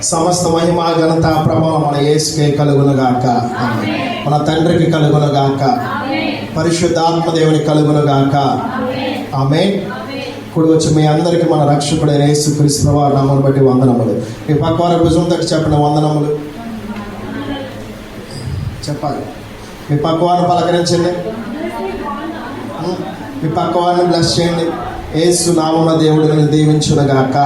సమస్త మహిమ ఘనత ప్రభావం మన యేసుకే కలుగునుగాక, మన తండ్రికి కలుగునుగాక, పరిశుద్ధాత్మ దేవునికి కలుగునుగాక. ఆమేన్. ఇప్పుడు వచ్చి మీ అందరికీ మన రక్షకుడైన యేసుక్రీస్తు ప్రభువు నామమును బట్టి వందనములు. మీ పక్క వారి భుజం తట్టి చెప్పండి వందనములు చెప్పాలి. మీ పక్క వారిని పలకరించండి, మీ పక్క వారిని బ్లెస్ చేయండి. యేసు నామమున దేవుడు నిన్ను దీవించునుగాక.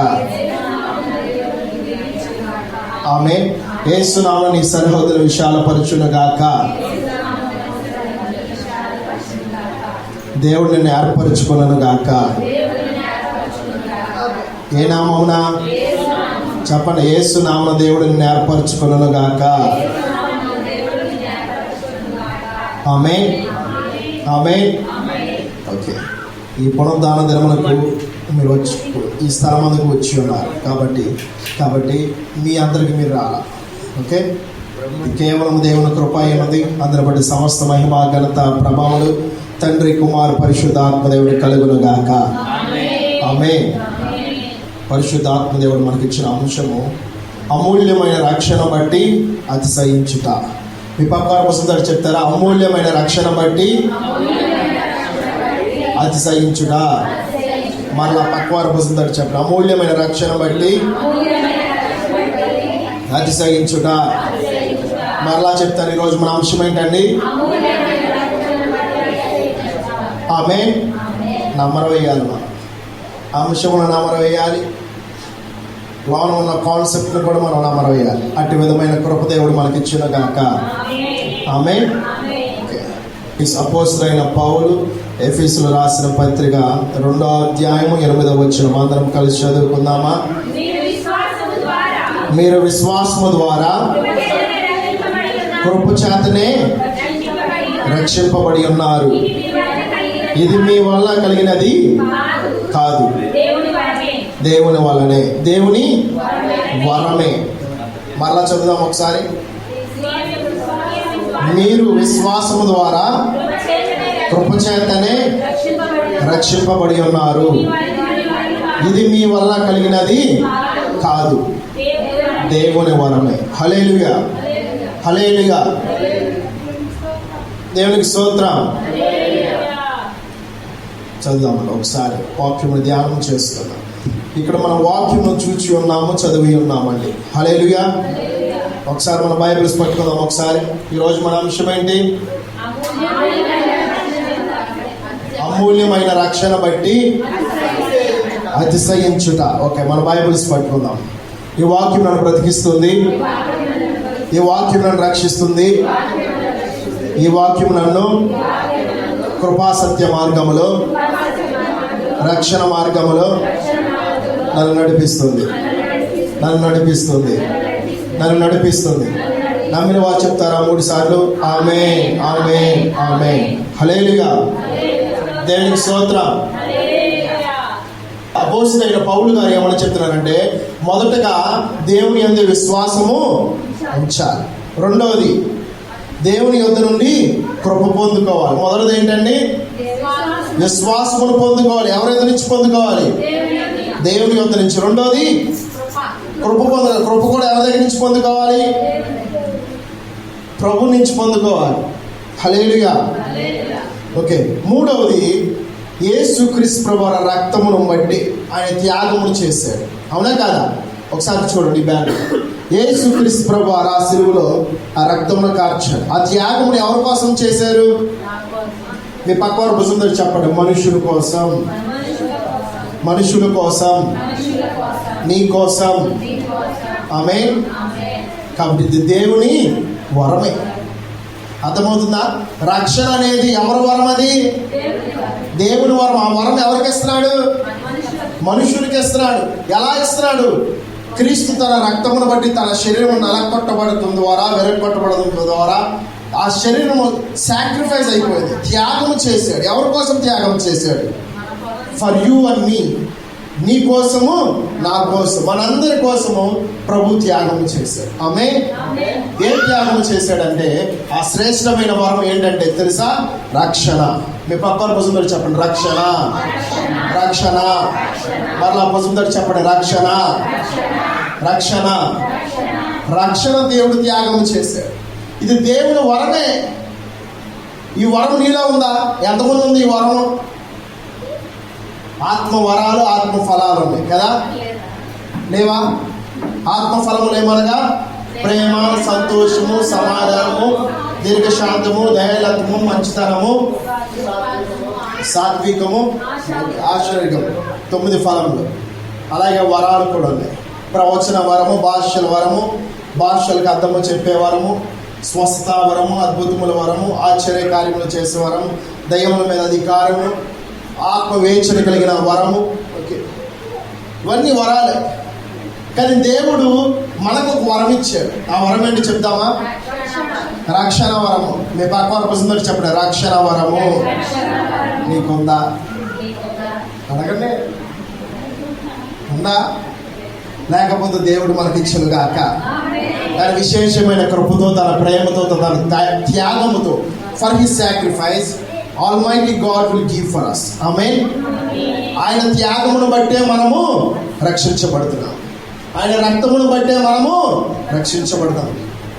ఆమేన్. యేసు నామమున నీ సరిహద్దులు విశాలపరచునుగాక. దేవుడు నిన్ను ఏర్పరచుకొనుగాక. ఏ నామమున చెప్పండి. యేసు నామమున దేవుడు నిన్ను ఏర్పరచుకొనుగాక. ఆమేన్, ఆమేన్. ఓకే, ఈ పునరుద్ధాన దినములకు మీరు వచ్చి ఈ స్థలం అందుకు వచ్చి ఉన్నారు కాబట్టి మీ అందరికి మీరు రాలా. ఓకే, కేవలం దేవుని కృప అయినది. అందరి బట్టి సమస్త మహిమ ఘనత ప్రభావాలు తండ్రి కుమార్ పరిశుద్ధాత్మ దేవుడు కలుగునుగాక. ఆమేన్. పరిశుద్ధాత్మ దేవుడు మనకిచ్చిన అంశము అమూల్యమైన రక్షణ బట్టి అతిశయించుట. మీ పక్కవారి పుస్తకాలు చెప్తారా? అమూల్యమైన రక్షణ బట్టి అతిశయించుట. మరలా పక్కవారి పుస్తకాలు చెప్పండి. అమూల్యమైన రక్షణ బట్టి అతిశయించుట. మరలా చెప్తాను. ఈరోజు మన అంశం ఏంటండి? ఆమేన్. నమ్మర వేయాలి. మనం అంశమును నమ్మర వేయాలి, లోన ఉన్న కాన్సెప్ట్ను కూడా మనం నమ్మర వేయాలి. అట్టి విధమైన కృపదేవుడు మనకిచ్చిన గాక. ఆమేన్. అపోస్తలుడైన పౌలు ఎఫెసీయులు రాసిన పత్రిక 2వ అధ్యాయము 8వ వచనం అందరం కలిసి చదువుకుందామా? మీరు విశ్వాసము ద్వారా కృప చేతనే రక్షింపబడి ఉన్నారు. ఇది మీ వల్ల కలిగినది కాదు, దేవుని వల్లనే, దేవుని వరమే. మరలా చదువుదాం ఒకసారి. మీరు విశ్వాసము ద్వారా కృపచేతనే రక్షింపబడి ఉన్నారు. ఇది మీ వల్ల కలిగినది కాదు, దేవుని వరమే. హల్లెలూయా, హల్లెలూయా. దేవునికి స్తోత్రం. చదువుదామని ఒకసారి వాక్యమును ధ్యానం చేసుకుందాం. ఇక్కడ మనం వాక్యమును చూచి ఉన్నాము, చదివి ఉన్నామండి. హల్లెలూయా. ఒకసారి మన బైబిల్స్ పట్టుకుందాం. ఒకసారి ఈరోజు మన అంశం ఏంటి? అమూల్యమైన రక్షణ బట్టి అతిశయించుట. ఓకే, మన బైబిల్స్ పట్టుకుందాం. ఈ వాక్యం నన్ను బ్రతికిస్తుంది, ఈ వాక్యం నన్ను రక్షిస్తుంది, ఈ వాక్యం నన్ను కృపాసత్య మార్గములో, రక్షణ మార్గములో నన్ను నడిపిస్తుంది, నన్ను నడిపిస్తుంది, నన్ను నడిపిస్తుంది. నమ్మిన వారు చెప్తారా 3 సార్లు? ఆమేన్, ఆమేన్, ఆమేన్. హల్లెలూయా. దేవునికి స్తోత్రం. అపోస్తలుడైన పౌలు గారు ఏమని చెప్తున్నారంటే, మొదటగా దేవుని యందు విశ్వాసము ఉంచాలి. రెండవది దేవుని యొద్ద నుండి కృప పొందుకోవాలి. మొదటిది ఏంటండి? విశ్వాసమును పొందుకోవాలి. ఎవరి యొద్ద నుంచి పొందుకోవాలి? దేవుని యొద్ద నుంచి. రెండోది కృప పొందాలి. కృప కూడా ఎవరి దగ్గర నుంచి పొందుకోవాలి? ప్రభు నుంచి పొందుకోవాలి. హల్లెలూయా. ఓకే, మూడవది యేసుక్రీస్తు ప్రభువు రక్తమును బట్టి ఆయన త్యాగమును చేశాడు. అవునా కాదా? ఒకసారి చూడండి బ్యాగ్. యేసుక్రీస్తు ప్రభువు ఆ సిలువలో ఆ రక్తమును కార్చాడు. ఆ త్యాగమును ఎవరి కోసం చేశారు? మీ పక్కవారు భుజంతో చెప్పండి. మనుషుల కోసం, మనుషుల కోసం, నీ కోసం. ఆమేన్. కాబట్టి ఇది దేవుని వరమే. అర్థమవుతుందా? రక్షణ అనేది ఎవరి వరం? అది దేవుని వరం. ఆ వరం ఎవరికి ఇస్తున్నాడు? మనుషులకి ఇస్తున్నాడు. ఎలా ఇస్తున్నాడు? క్రీస్తు తన రక్తమును బట్టి తన శరీరం నలగొట్టబడటం ద్వారా, వెరగొట్టబడటం ద్వారా ఆ శరీరము సాక్రిఫైస్ అయిపోయింది. త్యాగం చేశాడు. ఎవరి కోసం త్యాగం చేశాడు? ఫర్ యూ అండ్ మీ. నీ కోసము, నా కోసం, మనందరి కోసము ప్రభు త్యాగం చేశాడు. ఆమేన్. ఏం త్యాగం చేశాడంటే, ఆ శ్రేష్టమైన వరం ఏంటంటే తెలుసా? రక్షణ. మీ పక్కన భుజంతో చెప్పండి. రక్షణ, రక్షణ. మరలా భుజంతో చెప్పండి. రక్షణ, రక్షణ. రక్షణ దేవుడు త్యాగం చేశాడు. ఇది దేవుని వరమే. ఈ వరం నీలో ఉందా? ఎంతమంది ఉంది ఈ వరం? ఆత్మ వరాలు, ఆత్మ ఫలాలు ఉన్నాయి కదా, లేవా? ఆత్మ ఫలములు ఏమనగా ప్రేమ, సంతోషము, సమాధానము, దీర్ఘశాంతము, దయాళత్వము, మంచితనము, సాత్వికము, ఆశ్చర్యము. 9 ఫలములు. అలాగే వరాలు కూడా ఉన్నాయి. ప్రవచన వరము, భాషల వరము, భాషలకు అర్థము చెప్పే వరము, స్వస్థత వరము, అద్భుతముల వరము, ఆశ్చర్య కార్యములు చేసే వరము, దయ్యముల మీద అధికారము, ఆత్మవేచన కలిగిన వరము. ఓకే, ఇవన్నీ వరాలే. కానీ దేవుడు మనకు ఒక వరం ఇచ్చాడు. ఆ వరం ఏంటి చెప్తామా? రక్షణ వరము. మీ పక్క వరపు చెప్పండి, రక్షణ వరము నీకుందా? అడగండి, ఉందా? లేకపోతే దేవుడు మనకి ఇచ్చిన గాక. తన విశేషమైన కృపతో, తన ప్రేమతో, తన త్యాగముతో, for his sacrifice almighty God will give for us. ఆమేన్. ఆయన త్యాగమును బట్టే మనము రక్షించబడుతున్నాం. ఆయన రక్తమును బట్టే మనము రక్షించబడతాం.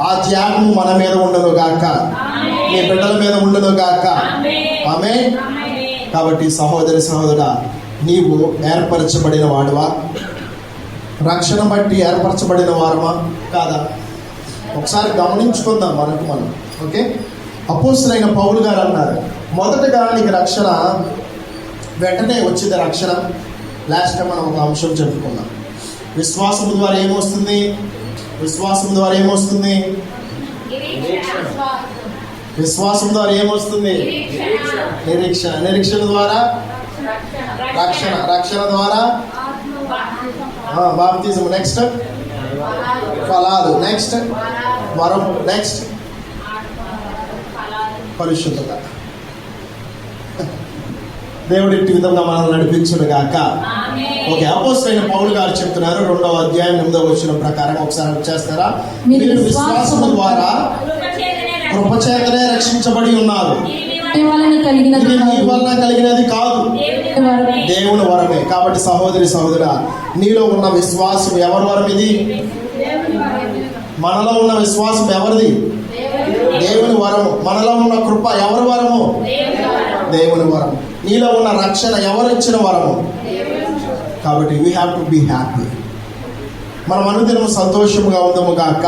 ఆ త్యాగము మన మీద ఉండను గాక, మీ బిడ్డల మీద ఉండను గాక. ఆమేన్. కాబట్టి సహోదరి సహోదరా, నీవు ఏర్పరచబడిన వాడువా? రక్షణ బట్టి ఏర్పరచబడిన వారమా కాదా? ఒకసారి గమనించుకుందాం మనకు మనం. ఓకే, అపోస్తలుడైన పౌలు గారు అన్నారు, మొదటగా నీకు రక్షణ వెంటనే వచ్చింది రక్షణ. లాస్ట్ టైం మనం ఒక అంశం చెప్పుకున్నాం. విశ్వాసం ద్వారా ఏమొస్తుంది? విశ్వాసం ద్వారా ఏమొస్తుంది? విశ్వాసం ద్వారా ఏమొస్తుంది? నిరీక్షణ. నిరీక్షణ ద్వారా రక్షణ. రక్షణ ద్వారా బాప్తిజం. నెక్స్ట్ ఫలాలు. నెక్స్ట్ వరం. నెక్స్ట్ పరిశుద్ధత. దేవుడు ఇట్టి విధంగా మనల్ని నడిపించును గాక. ఓకే, అపోస్తలుడైన పౌలు గారు చెప్తున్నారు 2వ అధ్యాయం 8వ వచనం ప్రకారం. ఒకసారి చేస్తారా? మీరు విశ్వాసము ద్వారా కృపచేతనే రక్షించబడి ఉన్నారు. ఇది మీ వలన కలిగినది కాదు, దేవుని వరమే. కాబట్టి సహోదరి సహోదరా, నీలో ఉన్న విశ్వాసం ఎవరి వరం? ఇది మనలో ఉన్న విశ్వాసం ఎవరిది? దేవుని వరము. మనలో ఉన్న కృప ఎవరి వరము? దేవుని వరము. నీలో ఉన్న రక్షణ ఎవరు ఇచ్చిన వరము? కాబట్టి we have to be happy. మనం అనుదినము సంతోషముగా ఉందము గాక.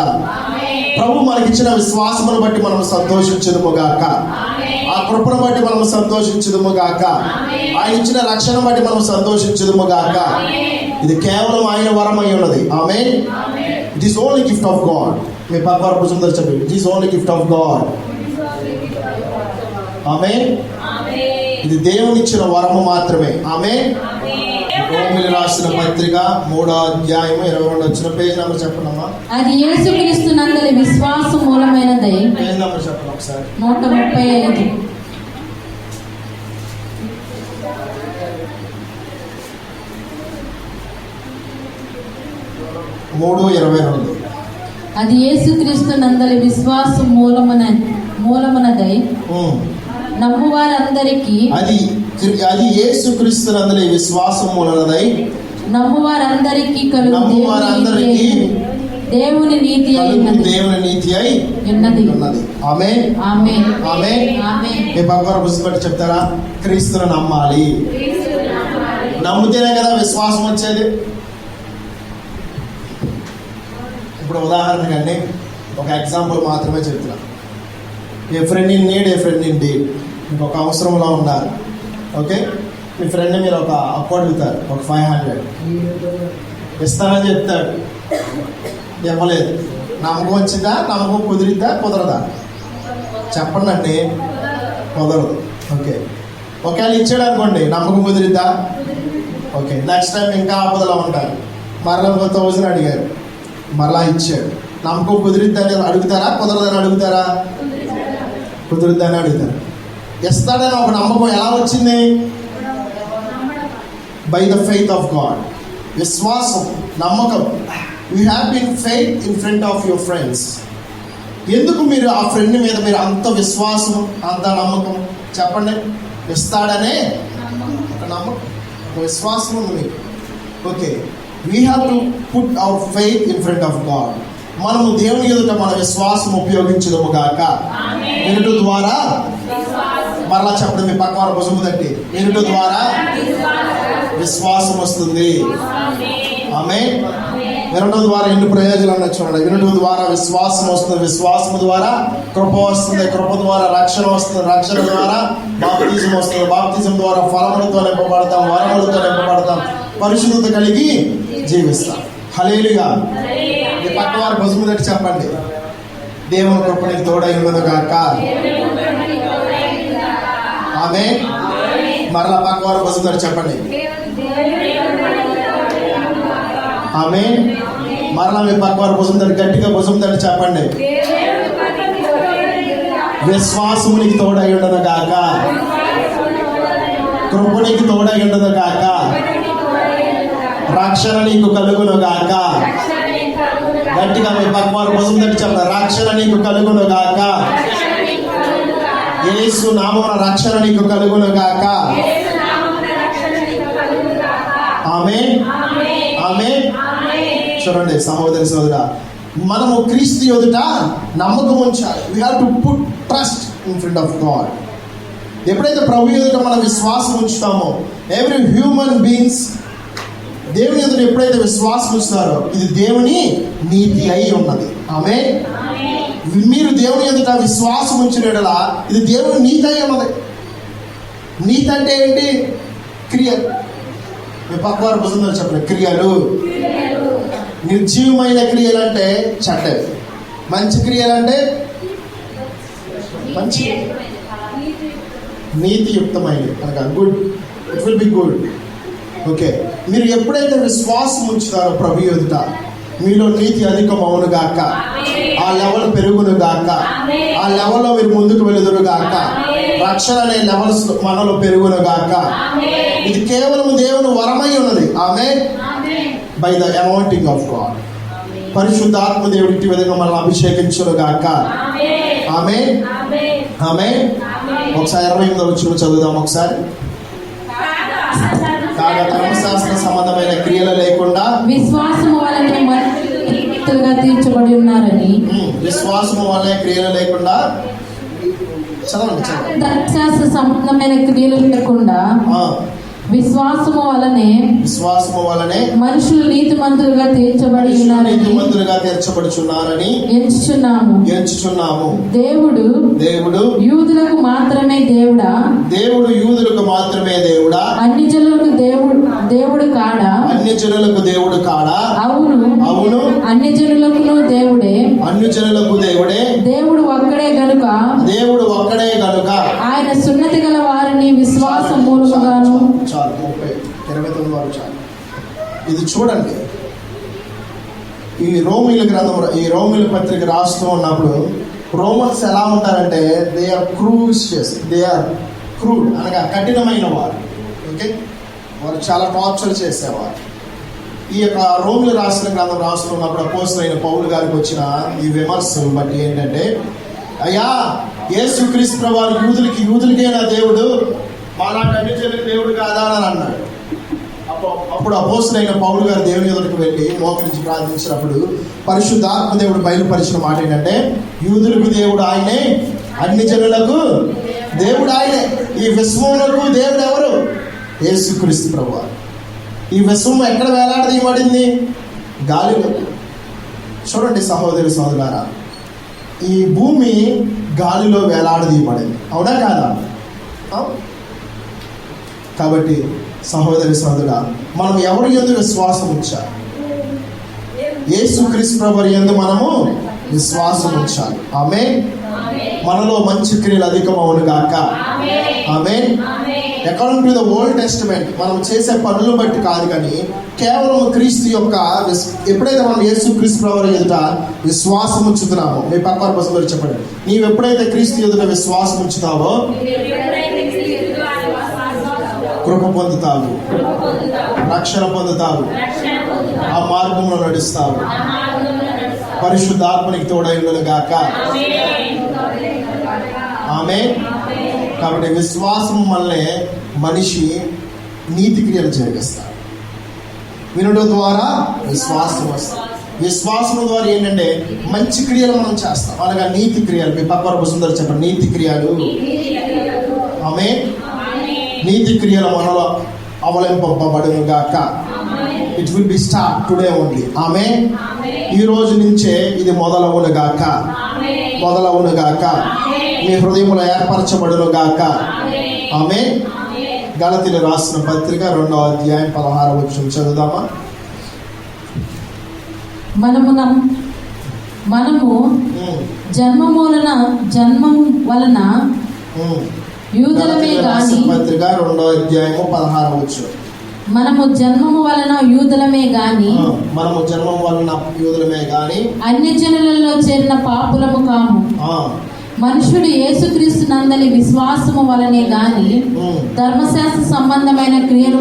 ప్రభు మనకిచ్చిన విశ్వాసమును బట్టి మనం సంతోషించదుము గాక. ఆ కృపను బట్టి మనం సంతోషించదుము గాక. ఆయన ఇచ్చిన రక్షణ బట్టి మనం సంతోషించదుము గాక. ఇది కేవలం ఆయన వరమై ఉన్నది. ఆమేన్. It is only gift of God. మీ పక్క పురుషుందరూ చెప్పండి, it is only gift of God. ఆమేన్. ఇది దేవుని ఇచ్చిన వరము మాత్రమే. ఆమేన్. రోమీయులకు రాసిన పత్రిక 3వ అధ్యాయం 22వ వచ్చిన పేజ్ నెంబర్ చెప్పండమ్మా. అది యేసుక్రీస్తు నందలి విశ్వాసం మూలమైనదై. పేజ్ నెంబర్ చెప్పండి ఒకసారి. 135. 3:22. అది యేసుక్రీస్తు నందలి విశ్వాసం మూలమునదై నమ్మువారందరికీ. అది యేసుక్రీస్తు నందలి విశ్వాసం మూలమునదై నమ్మువారందరికీ నమ్మువారందరికీ దేవుని నీతి అయి ఉన్నది. ఆమేన్. ఆమేన్. ఆమేన్. ఆమేన్. మీ భగవాన్ పుస్తకం చెప్తారా? క్రీస్తును నమ్మాలి. నమ్మితేనే కదా విశ్వాసం వచ్చేది. ఇప్పుడు ఉదాహరణకండి ఒక ఎగ్జాంపుల్ మాత్రమే చెప్తున్నా. A friend in need, a friend in deed. ఇంకొక అవసరంలో ఉన్నారు. ఓకే, మీ ఫ్రెండ్ మీరు ఒక అప్పు అడుగుతారు, ఒక 500 ఇస్తానని చెప్తాడు, ఇవ్వలేదు. నమ్మకం వచ్చిందా? నమ్మకం కుదిరిద్దా? కుదరదా? చెప్పండి అండి. కుదరదు. ఓకే, ఒకవేళ ఇచ్చాడు అనుకోండి, నమ్మకం కుదిరిద్దా? ఓకే, నెక్స్ట్ టైం ఇంకా ఆపదలో ఉంటారు. మరలా 1000 అడిగారు, మరలా ఇచ్చాడు. నమ్మకం కుదిరిద్దని అడుగుతారా? కుదరదని అడుగుతారా? కుదురుద్దని అడుగుతారు. ఇస్తాడని ఒక నమ్మకం ఎలా వచ్చింది? By the faith of God. విశ్వాసం, నమ్మకం. You have been faith in front of your friends. ఎందుకు మీరు ఆ ఫ్రెండ్ మీద మీరు అంత విశ్వాసం, అంత నమ్మకం? చెప్పండి. ఇస్తాడనే ఒక నమ్మకం, ఒక విశ్వాసం ఉంది మీకు. Okay, we have to put our faith in front of God. మనము దేవుని ఎదుట మన విశ్వాసం ఉపయోగించదము గాక. వినుట ద్వారా, మరలా చెప్పండి మీ పక్క వారి భుజము తట్టి, వినుట ద్వారా విశ్వాసం వస్తుంది. ఆమేన్. వినడం ద్వారా ఎన్ని ప్రయోజనాలు ఉన్నాయి చూడండి. వినడం ద్వారా విశ్వాసం వస్తుంది, విశ్వాసం ద్వారా కృప వస్తుంది, కృప ద్వారా రక్షణ వస్తుంది, రక్షణ ద్వారా బాప్తిజం వస్తుంది, బాప్తిజం ద్వారా ఫలములతో నింపబడతాం, వరములతో నింపబడతాం, పరిశుద్ధత కలిగి జీవిస్తాం. హల్లెలూయా. ఈ పక్క వారి భుజము తట్టి చెప్పండి, దేవుని కృప నీకు తోడై ఉండును గాక. ఆమేన్. మరలా పక్క వారి భుజము తట్టి చెప్పండి, ఆమేన్. మరలా మీ పక్క వారి భుజం తట్టి గట్టిగా భుజం తట్టి చెప్పండి, విశ్వాసము నీకు తోడై ఉండదు గాక, కృప నీకు తోడై ఉండదు గాక, రక్షణ నీకు కలుగును గాక. గట్టిగా మీ పక్క వారి భుజం తట్టి చెప్పండి, రక్షణ నీకు కలుగును గాక. యేసు నామమున రక్షణ నీకు కలుగును గాక. ఆమేన్. ఆమేన్. చూడండి సహోదరి సోదరా, మనము క్రీస్తు ఎదుట నమ్మకం ఉంచాలి. We have to put trust in front of God. ఎప్పుడైతే ప్రభు ఎదుట మనం విశ్వాసం ఉంచుతామో, ఎవ్రీ హ్యూమన్ బీయింగ్స్ దేవుని ఎదుట ఎప్పుడైతే విశ్వాసం ఉంచుతారో, ఇది దేవుని నీతి అయి ఉన్నది. ఆమేన్. మీరు దేవుని ఎదుట విశ్వాసం ఉంచినట్లా ఇది దేవుని నీతి అయి ఉన్నది. నీతి అంటే ఏంటి? క్రియలు. మీ పక్కవారు భుజంలో చెప్పండి, క్రియలు. నిర్జీవమైన క్రియలు అంటే చెడ్డవి, మంచి క్రియలు అంటే మంచి నీతియుక్తమైనవి అనగా good. It will be good. Okay. మీరు ఎప్పుడైతే విశ్వాసం ఉంచుతారో ప్రభు ఎదుట, మీలో నీతి అధికమవును గాక, ఆ లెవెల్ పెరుగును గాక, ఆ లెవెల్లో మీరు ముందుకు వెలుదురు గాక, రక్షణ అనే లెవెల్స్ మనలో పెరుగును గాక. ఇది కేవలం దేవుని వరమై ఉన్నది. ఆమేన్. By the anointing of God. పరిశుద్ధాత్మ దేవుడు ఇట్టి విధంగా మనల్ని అభిషేకించును గాక. ఆమేన్. ఆమేన్. ఒకసారి 28వ వచనం చదువుదాం ఒకసారి. కాగా ధర్మశాస్త్ర సంబంధమైన క్రియలు లేకుండా విశ్వాసము వలన మనుషులుగా తీర్చబడి ఉన్నారని. విశ్వాసము వలన క్రియలు లేకుండా, చదవండి చదవండి. ధర్మశాస్త్ర సంబంధమైన క్రియలు లేకుండా విశ్వాసము వలనే మనుషులు నీతిమంతులుగా తీర్చబడుచున్నారని ఎంచుచున్నాము. దేవుడు యూదులకు మాత్రమే దేవుడా, అన్ని జనులకు దేవుడు కాడా? అవును, అన్ని జనులకు దేవుడే. దేవుడు ఒక్కడే గనుక ఆయన సున్నతి గల వారిని విశ్వాస మూలముగాను. 29 చాలు. ఇది చూడండి, ఈ రోమిల పత్రిక రాస్తూ ఉన్నప్పుడు రోమన్స్ ఎలా ఉంటారంటే దే ఆర్ క్రూడ్ అనగా కఠినమైన వారు. ఓకే. వారు చాలా టార్చర్ చేసేవారు. ఈ యొక్క రోమిల రాసిన గ్రంథం రాస్తున్నప్పుడు అపోస్తలుడైన పౌలు గారికి వచ్చిన ఈ విమర్శలు బట్టి ఏంటంటే, అయ్యా యేసుక్రీస్తు ప్రభువు యూదులకేనా దేవుడు, మాలాంటి అన్ని జనులకు దేవుడు కాదా అని అన్నాడు. అప్పుడు అపోస్తలుడైన పౌలు గారు దేవుని ఎదుటికి వెళ్ళి మోకరించి ప్రార్థించినప్పుడు పరిశుద్ధాత్మ దేవుడు బయలుపరిచిన మాట ఏంటంటే, యూదులకు దేవుడు ఆయనే, అన్ని జనులకు దేవుడు ఆయనే. ఈ విశ్వములకు దేవుడు ఎవరు? యేసుక్రీస్తు ప్రభువు. ఈ విశ్వం ఎక్కడ వేలాడదీయబడింది? గాలిలో. చూడండి సహోదరి సహోదరులారా, ఈ భూమి గాలిలో వేలాడదీయబడింది, అవునా కాదా? కాబట్టి సహోదరి సహోదరుడా, మనం ఎవరి యందు విశ్వాసం ఉంచాలి? యేసుక్రీస్తు ప్రభువు యందు మనము విశ్వాసం ఉంచాలి. ఆమేన్. మనలో మంచి క్రియలు అధికమవును గాక. ఆమేన్. According to the Old Testament మనం చేసే పనులను బట్టి కాదు, కానీ కేవలం క్రీస్తు యొక్క ఎప్పుడైతే మనం యేసుక్రీస్తు ప్రభువు ఎదుట విశ్వాసం ఉంచుతున్నామో, మీ పక్క బస్సు చెప్పండి, నీవు ఎప్పుడైతే క్రీస్తు ఎదుట విశ్వాసం ఉంచుతావో కృప పొందుతావు, రక్షణ పొందుతావు, ఆ మార్గంలో నడుస్తావు. పరిశుద్ధాత్మనికి తోడై ఉండును గాక. ఆమేన్. కాబట్టి విశ్వాసం వల్లే మనిషి నీతి క్రియలు జరిగిస్తాడు. వినడం ద్వారా విశ్వాసం వస్తుంది. విశ్వాసం ద్వారా ఏంటంటే మంచి క్రియలు మనం చేస్తాం, అనగా నీతి క్రియలు. మీ పక్కన వస్తుందని చెప్పండి, నీతి క్రియలు. ఆమె నీతి క్రియలు మనలో అవలంబింపబడును గాక. It will be start today only. ఆమె ఈ రోజు నుంచే ఇది మొదలవును గాక, మొదలవును గాక. మీ హృదయంలో ఏర్పరచబడును గాక. ఆమె గలతీయులు రాసిన పత్రిక 2వ అధ్యాయం 16వ వచనం చదువుదామా? మనము జన్మం వలన యూదులమే గాని, పత్రిక 2వ అధ్యాయము 16వ వచనం. మనము జన్మము వలన యూదులమే గాని, మనము జన్మం వలన యూదులమే గాని అన్యజనులలో చేరిన పాపులము కాము. మనుషుడు యేసుక్రీస్తు నందలి విశ్వాసము వలనే గాని ధర్మశాస్త్ర సంబంధమైన క్రియల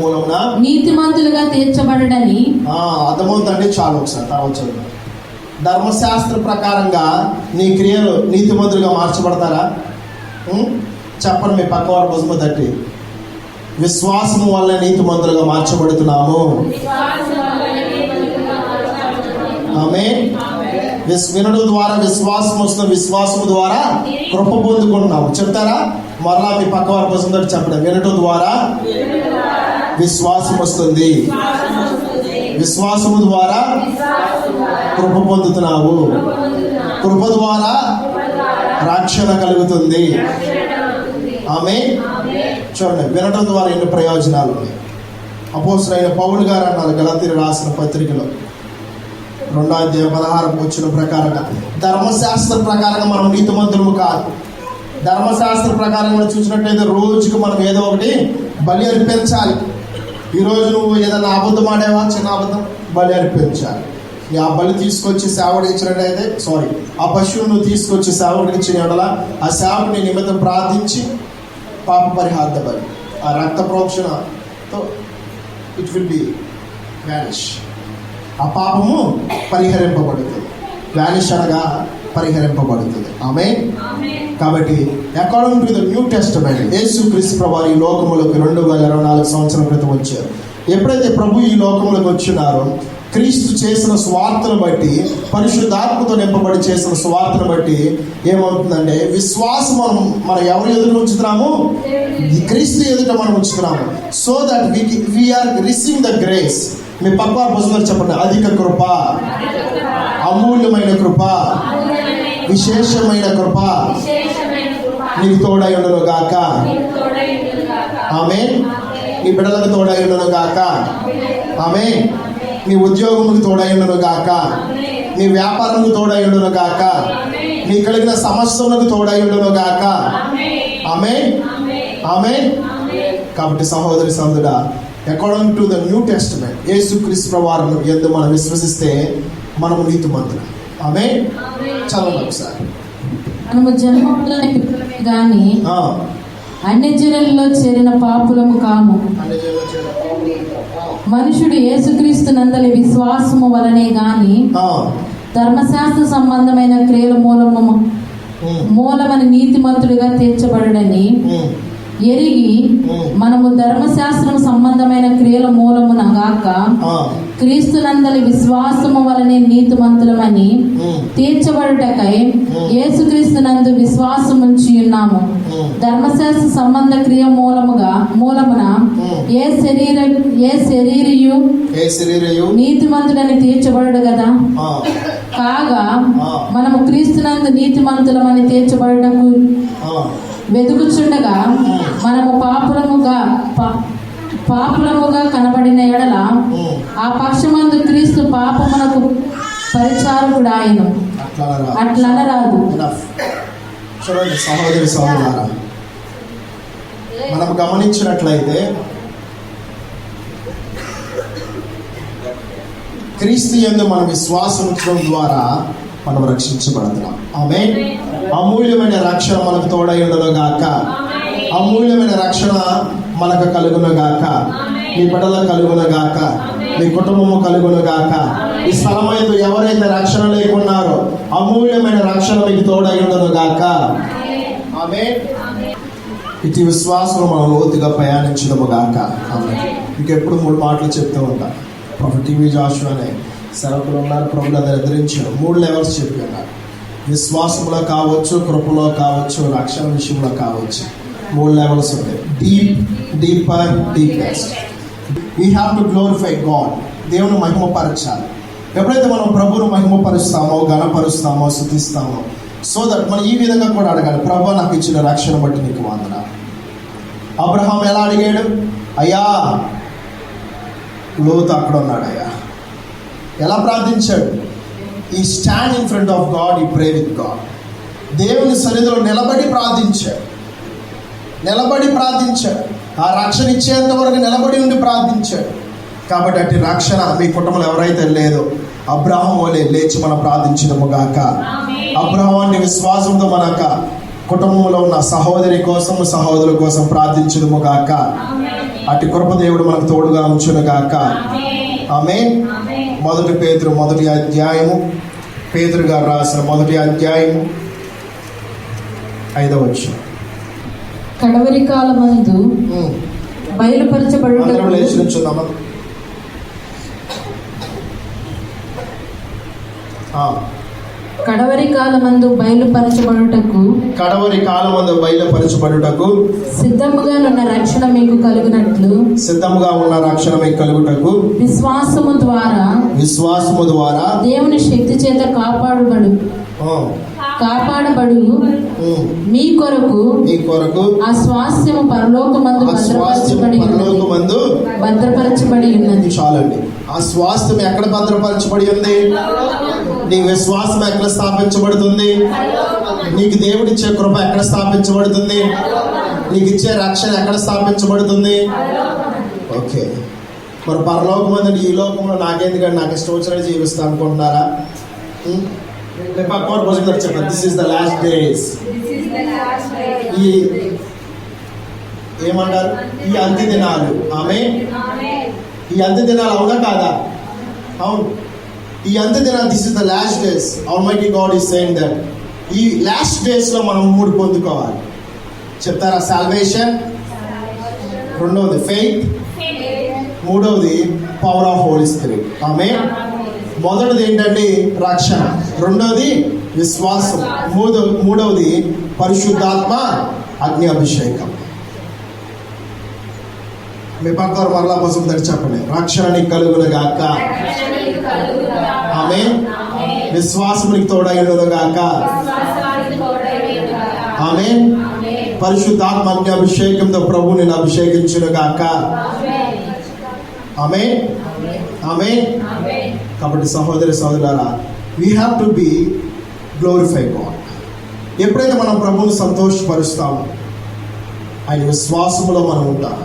మూలమున నీతిమంతులుగా తీర్చబడని. అర్థమవుతుందండి. చాలు, ఒకసారి తర్వాత చదువు. ధర్మశాస్త్ర ప్రకారంగా నీ క్రియలు నీతిమంతులుగా మార్చబడతారా? చెప్పండి మీ పక్క వారి భుజము తట్టి. విశ్వాసము వల్ల నీతిమంతులుగా మార్చబడుతున్నాము. ఆమేన్. వినడం ద్వారా విశ్వాసం వస్తుంది, విశ్వాసము ద్వారా కృప పొందుకుంటున్నాము. చెప్తారా? మరలా మీ పక్క వారి భుజం తట్టి చెప్పండి. వినడం ద్వారా విశ్వాసం వస్తుంది, విశ్వాసము ద్వారా కృప పొందుతున్నావు, కృప ద్వారా రక్షణ కలుగుతుంది. ఆమేన్. చూడండి, వినడం ద్వారా ఎన్ని ప్రయోజనాలు ఉన్నాయి. అపోస్తలుడైన పౌలు గారు అన్నారు గలతీయులు రాసిన పత్రికలో 2వ అధ్యాయం 16వ వచనం ప్రకారంగా, ధర్మశాస్త్ర ప్రకారంగా మనం నీతిమంతులము కాదు. ధర్మశాస్త్ర ప్రకారంగా చూసినట్లయితే రోజుకు మనం ఏదో ఒకటి బలి అర్పించాలి. ఈరోజు నువ్వు ఏదైనా అబద్ధం ఆడేవా, చిన్న అబద్ధం, బలి అర్పించాలి. ఆ బలి తీసుకొచ్చి సేవకుడికి ఇచ్చినట్టయితే, ఆ పశువును నువ్వు తీసుకొచ్చి సేవకుడికి ఇచ్చిన యెడల ఆ సేవకుని నిమిత్తం ప్రార్థించి పాప పరిహార బలి, ఆ రక్త ప్రోక్షణతో ఇట్ విల్ బి వ్యానిష్. ఆ పాపము పరిహరింపబడుతుంది. వ్యానిష్ అనగా పరిహరింపబడుతుంది. ఆమేన్. కాబట్టి according to the new testament, యేసుక్రీస్తు ప్రభువు ఈ లోకములకు 2024 సంవత్సరం క్రితం వచ్చారు. ఎప్పుడైతే ప్రభు ఈ లోకములకు వచ్చినారో, క్రీస్తు చేసిన స్వార్థను బట్టి, పరిశుద్ధాత్మతో నింపబడి చేసిన స్వార్థను బట్టి ఏమవుతుందంటే, విశ్వాసం మనం ఎవరు ఎదుట ఉంచుతున్నాము? క్రీస్తు ఎదుట మనం ఉంచుతున్నాము. So that we are receiving the grace. మీ పక్క భుజంలో చెప్పండి, అధిక కృప, అమూల్యమైన కృప, విశేషమైన కృప నీకు తోడై ఉండును గాక. ఆమేన్. నీ బిడ్డలకు తోడై ఉండును గాక. ఆమేన్. నీ ఉద్యోగములకు తోడై ఉండును గాక. నీ వ్యాపారములకు తోడై ఉండును గాక. నీ కలిగిన సమస్యలకు తోడై ఉండును గాక. ఆమేన్. ఆమేన్. కాబట్టి సహోదరి సహోదరుడా, according to the new testament, యేసుక్రీస్తు ప్రభువును యందు మనం విశ్వసిస్తే మనము నీతిమంతులం. ఆమేన్. చదవండి ఒకసారి. మనము జన్మములోనే పితరులమే గాని అన్యజనులలో చేరిన పాపులము కాము. మనుషుడు యేసుక్రీస్తు నందలి విశ్వాసము వలనే గాని ధర్మశాస్త్ర సంబంధమైన క్రియల మూలమని నీతిమంతుడిగా తీర్చబడని ఎరిగి, మనము ధర్మశాస్త్రం సంబంధమైన క్రియల మూలమున గాక క్రీస్తునందలి విశ్వాసము వలనే నీతిమంతులమని తీర్చబడుటకై యేసుక్రీస్తునందు విశ్వాసముంచి ఉన్నాము. ధర్మశాస్త్ర సంబంధ క్రియ మూలమున ఏ శరీరయు నీతిమంతుడని తీర్చబడు కదా. కాగా మనము క్రీస్తునందు నీతిమంతులమని తీర్చబడుటకు వెతుకుచుండగా, మనము పాపులముగా కనబడిన ఎడల ఆ పక్షమందు క్రీస్తు పాపమునకు పరిచారకుడాయను. అట్లనరాదు. చూడండి సహోదరి సహోదరా, మనం గమనించినట్లయితే క్రీస్తు యందు మన విశ్వాసం ఉంచడం ద్వారా మనం రక్షించబడుతున్నాం. ఆమేన్. అమూల్యమైన రక్షణ మనకు తోడై ఉండును గాక. అమూల్యమైన రక్షణ మనకు కలుగును గాక. మీ బిడ్డలకు కలుగును గాక. మీ కుటుంబము కలుగును గాక. ఈ స్థలమైతే ఎవరైతే రక్షణ లేకున్నారో అమూల్యమైన రక్షణ మీకు తోడై ఉండును గాక. ఆమేన్. ఇటు విశ్వాసం మనం లోతుగా ప్రయాణించడము గాక. ఆమేన్. మీకు ఎప్పుడు 3 మాటలు చెప్తూ ఉంటా. ప్రొఫెట్ టీవీ జాషువా అనే సేవకులు ఉన్నారు. ప్రభుని అందరూ ఎదిరించారు. 3 లెవెల్స్ చెప్పి ఉన్నారు. విశ్వాసంలో కావచ్చు, కృపలో కావచ్చు, రక్షణ విషయంలో కావచ్చు. 3 లెవెల్స్ ఉంటాయి. Deeper, deepest. We have to glorify God. దేవుని మహిమపరచాలి. ఎప్పుడైతే మనం ప్రభువును మహిమపరుస్తామో, ఘనపరుస్తామో, స్తుతిస్తామో, సో దట్ మనం ఈ విధంగా కూడా అడగాలి, ప్రభు నాకు ఇచ్చిన రక్షణ బట్టి నీకు వందనాలు. అబ్రహాం ఎలా అడిగాడు? అయ్యా, లోతు అక్కడ ఉన్నాడు అయ్యా. ఎలా ప్రార్థించాడు? ఈ stand in front of God, ఈ ప్రే విత్ గాడ్. దేవుని సన్నిధిలో నిలబడి ప్రార్థించాడు. ఆ రక్షణ ఇచ్చేంత వరకు నిలబడి ఉండి ప్రార్థించాడు. కాబట్టి అట్టి రక్షణ మీ కుటుంబంలో ఎవరైతే లేదో, అబ్రహాము వలె లేచి మనం ప్రార్థించడము గాక. అబ్రహాముని విశ్వాసంతో మనక కుటుంబంలో ఉన్న సహోదరి కోసం, సహోదరుల కోసం ప్రార్థించడము గాక. అట్టి కృప దేవుడు మనకు తోడుగా ఉంచును గాక. ఆమేన్. 1 పేతురు 1వ అధ్యాయము, పేతురు గారు రాసిన 1వ అధ్యాయము 5వ వచనం. కడవరి కాలమందు బయలుపరచబడుటకు లేచి నుంచుందామా? కడవరి కాలమందు బయలుపరచబడుటకు సిద్ధముగా ఉన్న రక్షణ మీకు కలుగుటకు విశ్వాసము ద్వారా దేవుని శక్తి చేత కాపాడబడు మీ కొరకు ఆ స్వాస్థ్యము పరలోకమందు భద్రపరచబడి ఉన్నది. చాలండి. ఆ స్వాస్థ్యం ఎక్కడ భద్రపరచబడి ఉంది? నీ విశ్వాసం ఎక్కడ స్థాపించబడుతుంది? నీకు దేవుడిచ్చే కృప ఎక్కడ స్థాపించబడుతుంది? నీకు ఇచ్చే రక్షణ ఎక్కడ స్థాపించబడుతుంది? ఓకే. మరి పరలోకమందు ఈ లోకంలో నాకెందుకంటే నాకు ఇష్టం వచ్చినట్టు జీవిస్తా అనుకుంటున్నారా? చెప్పండి, this is the last days. ఈ ఏమంటారు? ఈ అంత్య దినాలు. ఈ అంత్య దినాలు అవునా కాదా? అవును. ఈ అంత్య దినాలు, this is the last days. Almighty God is saying that ఈ లాస్ట్ డేస్ లో మనం 3 పొందుకోవాలి. చెప్తారా? సాల్వేషన్, 2వది ఫెయిత్, 3వది పవర్ ఆఫ్ హోలీ స్పిరిట్. ఆమేన్. మొదటిది ఏంటంటే రక్షణ, 2వది విశ్వాసం, 3వది పరిశుద్ధాత్మ అగ్ని అభిషేకం. మీ పక్కన మరలా కోసం చెప్పండి, రక్షణ నీకు కలుగును గాక. ఆమేన్. విశ్వాసం నీకు తోడైనను గాక. ఆమేన్. పరిశుద్ధాత్మ అగ్ని అభిషేకంతో ప్రభు నేను అభిషేకించును గాక. ఆమేన్. ఆమేన్. కాబట్టి సహోదరులారా, we have to be glorify God. ఎప్పుడైతే మనం ప్రభువుని సంతోషపరుస్తామో, ఆయన విశ్వాసములో మనం ఉంటాం,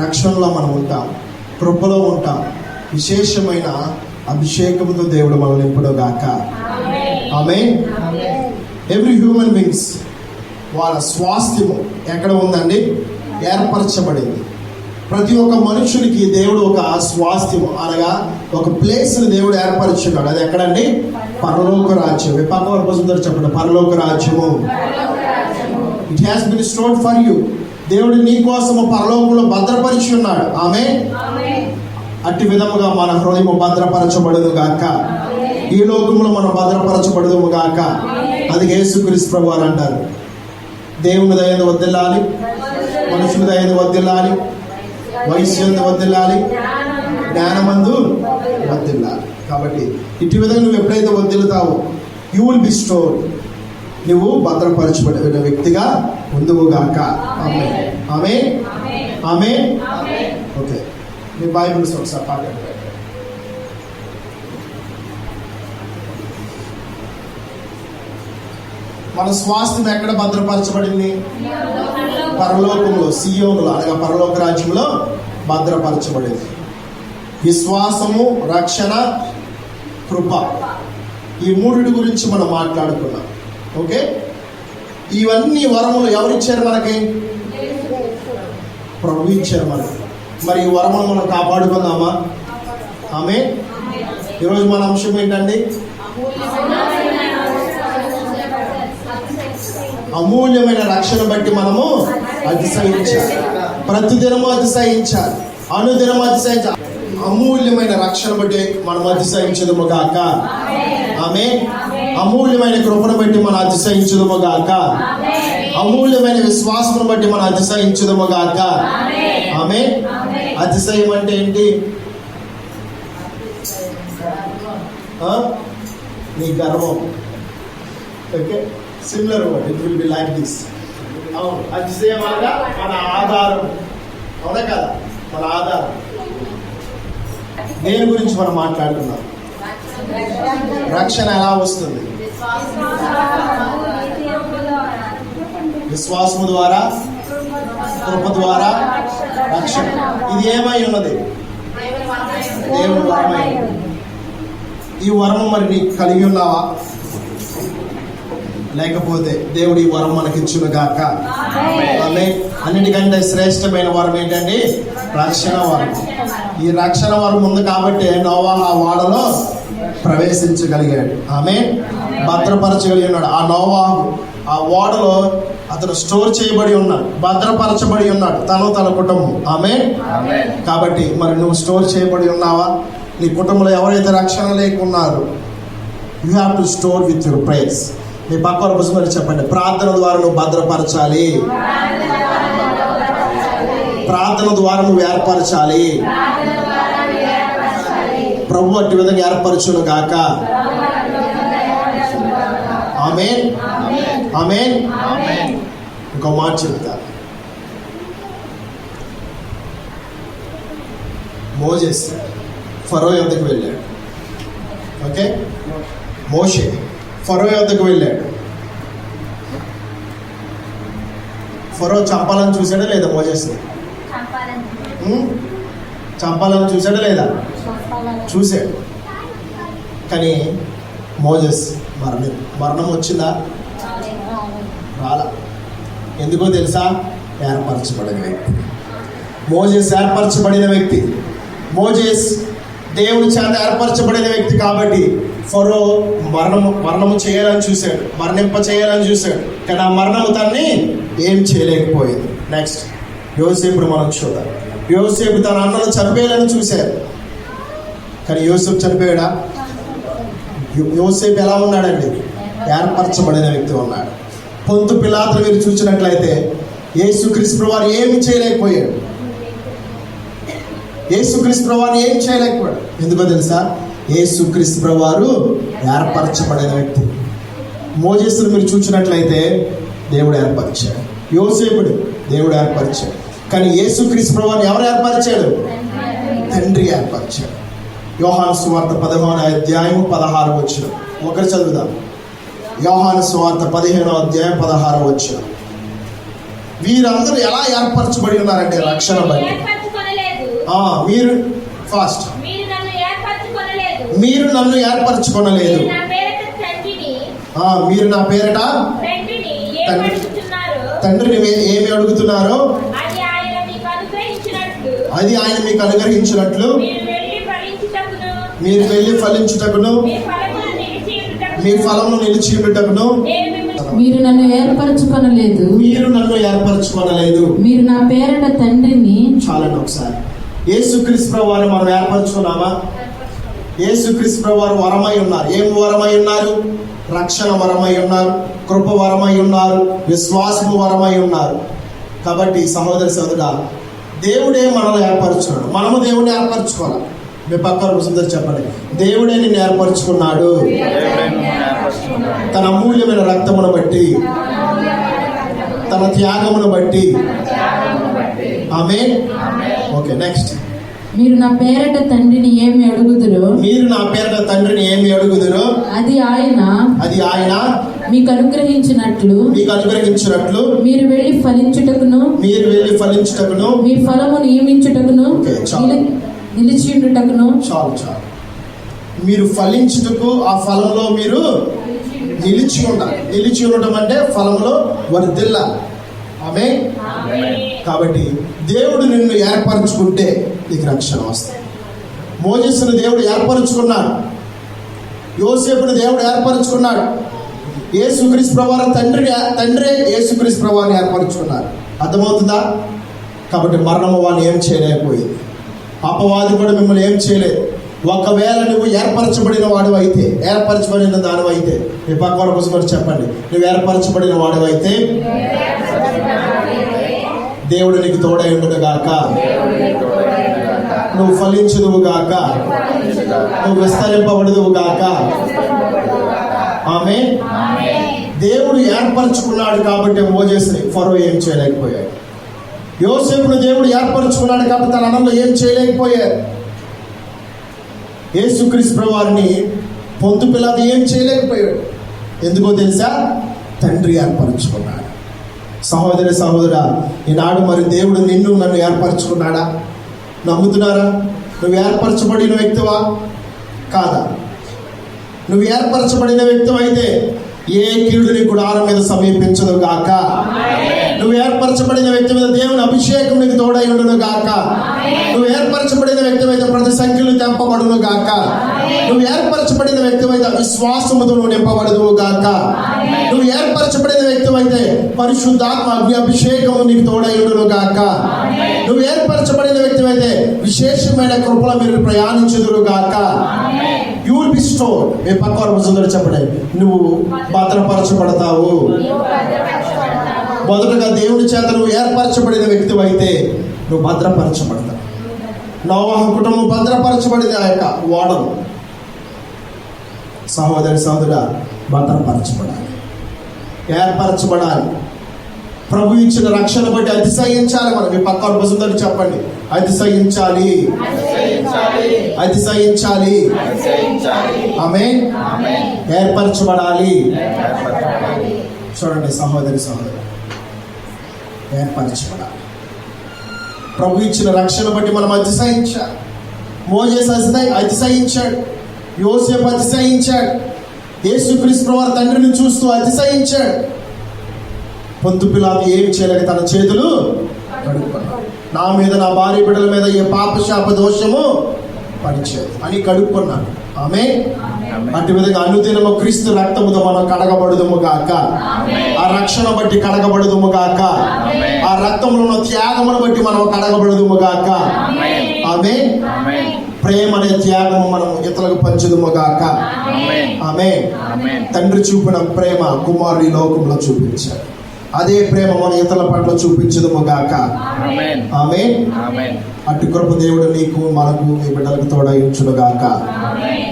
రక్షణలో మనం ఉంటాం, కృపలో ఉంటాం. విశేషమైన అభిషేకంతో దేవుడు మనం నింపును గాక. ఆమేన్. ఎవ్రీ హ్యూమన్ బీయింగ్స్ వాళ్ళ స్వాస్థ్యము ఎక్కడ ఉందండి? ఏర్పరచబడింది. ప్రతి ఒక్క మనుషునికి దేవుడు ఒక స్వాస్థ్యము అనగా ఒక ప్లేస్ని దేవుడు ఏర్పరచున్నాడు. అది ఎక్కడండి? పరలోక రాజ్యం. పక్కన చెప్పండి, పరలోక రాజ్యము. It has been stored for you. దేవుడు నీ కోసము పరలోకంలో భద్రపరిచి ఉన్నాడు. ఆమేన్. అట్టి విధముగా మన హృదయము భద్రపరచబడును గాక. ఈ లోకంలో మనం భద్రపరచబడును గాక. అది యేసుక్రీస్తు ప్రభువారు అంటారు, దేవుని దయను వదిలాలి, మనుషుల దయను వదిలాలి, వయస్సు వదిలాలి, జ్ఞానమందు వదిలాలి. కాబట్టి ఇటు విధంగా నువ్వు ఎప్పుడైతే వదిలుతావో, యూ విల్ బి స్టోర్డ్. నువ్వు భద్రపరచబడిన వ్యక్తిగా ఉందువుగాక. ఆమేన్. ఆమేన్. ఆమేన్. ఓకే. మీ బైబిల్స్ ఒకసారి పాడండి. మన స్వాస్థ్యం ఎక్కడ భద్రపరచబడింది? పరలోకంలో, సియోనులో అనగా పరలోక రాజ్యంలో భద్రపరచబడింది. విశ్వాసము, రక్షణ, కృప, ఈ 3 గురించి మనం మాట్లాడుకున్నాం. ఓకే. ఇవన్నీ వరములు ఎవరిచ్చారు మనకి? ప్రభు ఇచ్చారు మనకి. మరి ఈ వరములు మనం కాపాడుకుందామా? ఆమేన్. ఈరోజు మన అంశం ఏంటండి? అమూల్యమైన రక్షణ బట్టి మనము అతిశయించాలి. ప్రతిదినము అతిశయించాలి, అనుదినము అతిశయించాలి. అమూల్యమైన రక్షణ బట్టి మనం అతిశయించదుము గాక. ఆమేన్. అమూల్యమైన కృపను బట్టి మనం అతిశయించదుము గాక. అమూల్యమైన విశ్వాసమును బట్టి మనం అతిశయించదుము గాక. ఆమేన్. అతిశయం అంటే ఏంటి? నీ గర్వం. Okay, similar word, it will be like this. అవును, అతిశయం అనగా మన ఆధారం. అవునా కదా? మన ఆధారం. దేని గురించి మనం మాట్లాడుతున్నాం? రక్షణ ఎలా వస్తుంది? విశ్వాసము ద్వారా, కృప ద్వారా రక్షణ. ఇది ఏమై ఉన్నది? దేవుని వరమై. ఈ వరము మరి నీకు కలిగి ఉన్నావా? లేకపోతే దేవుడు ఈ వరం మనకిచ్చును గాక. ఆమేన్. అన్నిటికంటే శ్రేష్టమైన వరం ఏంటండి? రక్షణ వరం. ఈ రక్షణ వరం ఉంది కాబట్టి నోవహు ఆ ఓడలో ప్రవేశించగలిగాడు. ఆమేన్. భద్రపరచగలిగి ఉన్నాడు. ఆ నోవహు ఆ ఓడలో అతను స్టోర్ చేయబడి ఉన్నాడు, భద్రపరచబడి ఉన్నాడు, తన కుటుంబం. ఆమేన్. కాబట్టి మరి నువ్వు స్టోర్ చేయబడి ఉన్నావా? నీ కుటుంబంలో ఎవరైతే రక్షణ లేకున్నారు, you have to store with your prayers. మీ పక్కన పుస్తకం చెప్పండి, ప్రార్థన ద్వారా నువ్వు భద్రపరచాలి, ప్రార్థన ద్వారా నువ్వు ఏర్పరచాలి. ప్రభు అట్టి విధంగా ఏర్పరచును గాక. ఆమేన్. ఆమేన్. ఇంకో మాట చెప్తా. మోజెస్ ఫరో యొద్దకు వెళ్ళాడు. ఓకే, మోషే ఫరో యొద్దకు వెళ్ళాడు. ఫరో చంపాలని చూసాడా లేదా? మోజెస్ని చంపాలని చూసాడా లేదా? చూశాడు. కానీ మోజెస్ మరణం వచ్చిందా? రాలా. ఎందుకో తెలుసా? ఏర్పరచబడిన వ్యక్తి మోజెస్. ఏర్పరచబడిన వ్యక్తి మోజెస్ దేవుని చేత ఏర్పరచబడిన వ్యక్తి కాబట్టి ఫరో మరణము చేయాలని చూశాడు, మరణింప చేయాలని చూశాడు. కానీ ఆ మరణము తన్ని ఏం చేయలేకపోయింది. నెక్స్ట్ యోసేపును మనం చూడాలి. యోసేపు తన అన్నను చంపేయాలని చూశారు, కానీ యోసేపు చనిపోయాడా? యోసేపు ఎలా ఉన్నాడండి? ఏర్పరచబడిన వ్యక్తి ఉన్నాడు. పొంతు పిలాతును మీరు చూసినట్లయితే యేసుక్రీస్తు ప్రభువారు ఏమి చేయలేకపోయాడు. యేసుక్రీస్తు ప్రభువారు ఏం చేయలేకపోయాడు. ఎందుకో తెలుసా? యేసుక్రీస్తు ప్రభువారు ఏర్పరచబడిన వ్యక్తి. మోజెస్ను మీరు చూసినట్లయితే దేవుడు ఏర్పరిచాడు, యోసేపుడు దేవుడు ఏర్పరిచాడు. కానీ యేసుక్రీస్తు ప్రభువారు ఎవరు ఏర్పరిచాడు? తండ్రి ఏర్పరిచాడు. యోహాను సువార్త 15వ అధ్యాయం 16వ వచనం ఒకరు చదువుదాం. యోహాను సువార్త 15వ అధ్యాయం 16వ వచనం. వీరందరూ ఎలా ఏర్పరచబడి ఉన్నారంటే రక్షణ బట్టి. మీరు ఫాస్ట్. మీరు నన్ను ఏర్పరచుకొనలేదు. మీరు నా పేరట తండ్రిని ఏమి అడుగుతున్నారో అది ఆయన మీకు అనుగ్రహించినట్లు మీరు వెళ్ళి ఫలించుటకును మీ ఫలమును నిలిచి ఉండుటకును. మీరు నన్ను ఏర్పరచుకొనలేదు. మీరు నన్ను ఏర్పరచుకొనలేదు. మీరు నా పేరట తండ్రిని. చాలండి ఒకసారి. యేసుక్రీస్తు ప్రభువారు మనం ఏర్పరచుకున్నామా? యేసుక్రీస్తు ప్రభువారు వరమై ఉన్నారు. ఏం వరమై ఉన్నారు? రక్షణ వరమై ఉన్నారు, కృప వరమై ఉన్నారు, విశ్వాసము వరమై ఉన్నారు. కాబట్టి సహోదరి సోదరుడా, దేవుడే మనల్ని ఏర్పరచుకున్నాడు, మనము దేవుడిని ఏర్పరచుకోవాలి. మీ పక్కన కూర్చుందో చెప్పండి, దేవుడే నిన్ను ఏర్పరచుకున్నాడు తన అమూల్యమైన రక్తమును బట్టి, తన త్యాగమును బట్టి. ఆమేన్. Okay, next. మీరు నా పేరట తండ్రిని ఏమి అడుగుదురో, మీరు నా పేరట తండ్రిని ఏమి అడుగుదురో అది ఆయన మీకు అనుగ్రహించినట్లు మీరు వెళ్ళి ఫలించుటకును మీ ఫలము నియమించుటకును నిలిచియుండుటకును. చాలు. మీరు ఫలించుటకు ఆ ఫలంలో మీరు నిలిచి ఉండాలి. నిలిచి ఉండటం అంటే ఫలంలో వర్ధిల్లాలి. ఆమేన్. కాబట్టి దేవుడు నిన్ను ఏర్పరచుకుంటే నీకు రక్షణ వస్తుంది. మోజెస్ను దేవుడు ఏర్పరచుకున్నాడు, యోసేపుని దేవుడు ఏర్పరచుకున్నాడు, యేసుక్రీస్తు ప్రభువారు తండ్రి యేసుక్రీస్తు ప్రభువారిని ఏర్పరచుకున్నారు. అర్థమవుతుందా? కాబట్టి మరణము వాడిని ఏం చేయలేకపోయింది. అపవాది కూడా మిమ్మల్ని ఏం చేయలేదు. ఒకవేళ నువ్వు ఏర్పరచబడిన వాడు అయితే, ఏర్పరచబడిన దాని అయితే, మీ పక్క వాళ్ళ కోసం కూడా చెప్పండి, నువ్వు ఏర్పరచబడిన వాడు అయితే దేవుడు నీకు తోడై ఉండును గాక, నువ్వు ఫలించుదువు గాక, నువ్వు విస్తరింపబడుదువు గాక. ఆమేన్. దేవుడు ఏర్పరచుకున్నాడు కాబట్టి మోజేస్ని ఫరో ఏం చేయలేకపోయాడు. యోసేపును దేవుడు ఏర్పరచుకున్నాడు కాబట్టి తన అన్నంలో ఏం చేయలేకపోయాడు. యేసుక్రీస్తు ప్రభువారిని పొంతు పిలాతు ఏం చేయలేకపోయాడు. ఎందుకో తెలుసా? తండ్రి ఏర్పరచుకున్నాడు. సహోదరి సహోదరా, ఈనాడు మరి దేవుడు నిన్ను నన్ను ఏర్పరచుకున్నాడా? నమ్ముతున్నారా? నువ్వు ఏర్పరచబడిన వ్యక్తివా కాదా? నువ్వు ఏర్పరచబడిన వ్యక్తి అయితే ఏ కీడుని గుడారం మీద సమీపించదు గాక. నువ్వు ఏర్పరచబడిన వ్యక్తి మీద దేవుని అభిషేకం నీకు తోడై ఉండును గాక. నువ్వు ఏర్పరచబడిన వ్యక్తి అయితే ప్రతి సంఖ్యలు తెంపబడును గాక. నువ్వు ఏర్పరచబడిన వ్యక్తి అయితే విశ్వాసముతో నువ్వు నింపబడదువు గాక. నువ్వు ఏర్పరచబడిన వ్యక్తి అయితే పరిశుద్ధాత్మ అగ్ని అభిషేకము నీకు తోడై ఉండును గాక. నువ్వు ఏర్పరచబడిన వ్యక్తి అయితే విశేషమైన కృపల మీరు ప్రయాణించుదురు గాక. You will be stored. మీ పక్క వారు చెప్పండి, నువ్వు భద్రపరచబడతావు. మొదటగా దేవుని చేత నువ్వు ఏర్పరచబడిన వ్యక్తి అయితే నువ్వు భద్రపరచబడతావు. నోవహు కుటుంబం భద్రపరచబడింది. ఆ యొక్క ఓడలు. సహోదరి సహోదరా, భద్రపరచబడాలి, ఏర్పరచబడాలి. ప్రభు ఇచ్చిన రక్షణ బట్టి అతిశయించాలి. మనం మీ పక్క బుజంతో చెప్పండి, అతిశయించాలి, అతిశయించాలి. ఆమేన్. ఏర్పరచబడాలి. చూడండి సహోదరి సహోదరు, ఏర్పరచబడాలి. ప్రభు ఇచ్చిన రక్షణ బట్టి మనం అతిశయించాలి. మోజేసు అతిశయించాడు, యోసేపు అతిశయించాడు, యేసుక్రీస్తు ప్రభువు తండ్రిని చూస్తూ అతిశయించాడు. పొంతు పిలాతు ఏం చేయలేక తన చేతులు కడుక్కున్నాడు. నా మీద, నా భార్య బిడ్డల మీద ఏ పాపశాప దోషము పనిచేయదు అని కడుక్కున్నాడు. ఆమేన్. అటు విధంగా అనుదినము క్రీస్తు రక్తముతో మనం కడగబడుదుము గాక. ఆ రక్షణ బట్టి కడగబడుదుము గాక. ఆ రక్తంలో ఉన్న త్యాగమును బట్టి మనం కడగబడుదుము గాక. ఆమేన్. ప్రేమ అనే త్యాగము మనం ఇతరులకు పంచుదుము గాక. ఆమేన్. తండ్రి చూపిన ప్రేమ కుమారుడి లోకంలో చూపించాడు. అదే ప్రేమ మన ఇతరుల పట్ల చూపించదుము గాక. ఆమేన్. అటు కృప దేవుడు నీకు, మనకు, మీ బిడ్డలకు తోడయించును గాక.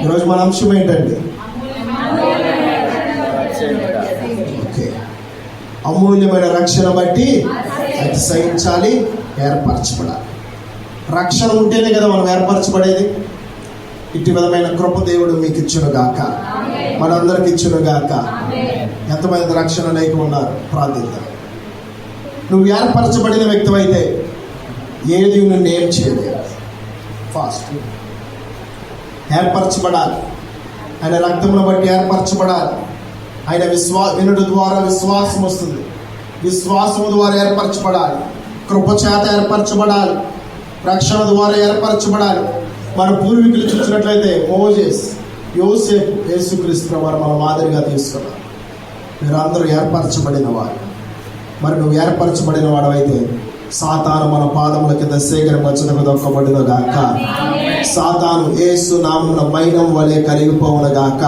ఈరోజు మన అంశం ఏంటండి? ఓకే, అమూల్యమైన రక్షణ బట్టి అతిశయించాలి, ఏర్పరచబడాలి. రక్షణ ఉంటేనే కదా మనం ఏర్పరచబడేది. ఇటు విధమైన కృప దేవుడు మీకు ఇచ్చును గాక, మనందరికి ఇచ్చును గాక. ఎంతమంది రక్షణ లేక ఉన్నారు? ప్రార్థిద్దాం. నువ్వు ఏర్పరచబడిన వ్యక్తి అయితే ఏది నువ్వు ఏం చేయలేదు. ఫాస్ట్ ఏర్పరచబడాలి. ఆయన రక్తమును బట్టి ఏర్పరచబడాలి. ఆయన వినుడు ద్వారా విశ్వాసం వస్తుంది. విశ్వాసము ద్వారా ఏర్పరచబడాలి. కృప చేత ఏర్పరచబడాలి. రక్షణ ద్వారా ఏర్పరచబడాలి. మన పూర్వీకులు చూసినట్లయితే మోజేస్, యోసేపు, యేసుక్రీస్తు ప్రభువు మన మాదిరిగా తీసుకున్నారు. మీరందరూ ఏర్పరచబడిన వారు. మరి నువ్వు ఏర్పరచబడిన వాడు అయితే సాతాను మన పాదముల కింద శేఖరమచ్చటకు దొక్కబడిన గాక. సాతాను యేసు నామమున మైనం వలె కరిగిపోవును గాక.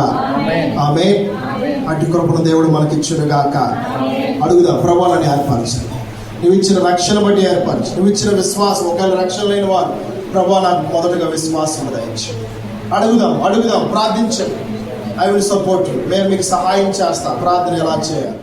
ఆమేన్. అటు కృపను దేవుడు మనకిచ్చును గాక. అడుగుదా, ప్రభువుని ఏర్పరచండి. నువ్వు ఇచ్చిన రక్షణ బట్టి ఏర్పరచు. నువ్వు ఇచ్చిన విశ్వాసం, ఒకవేళ రక్షణ లేని వారు, ప్రభువా నాకు మొదటగా విశ్వాసం దయచు. అడుగుదాం, ప్రార్థించండి. I will support you. మేము మీకు సహాయం చేస్తాం. ప్రార్థన ఎలా చేయాలి?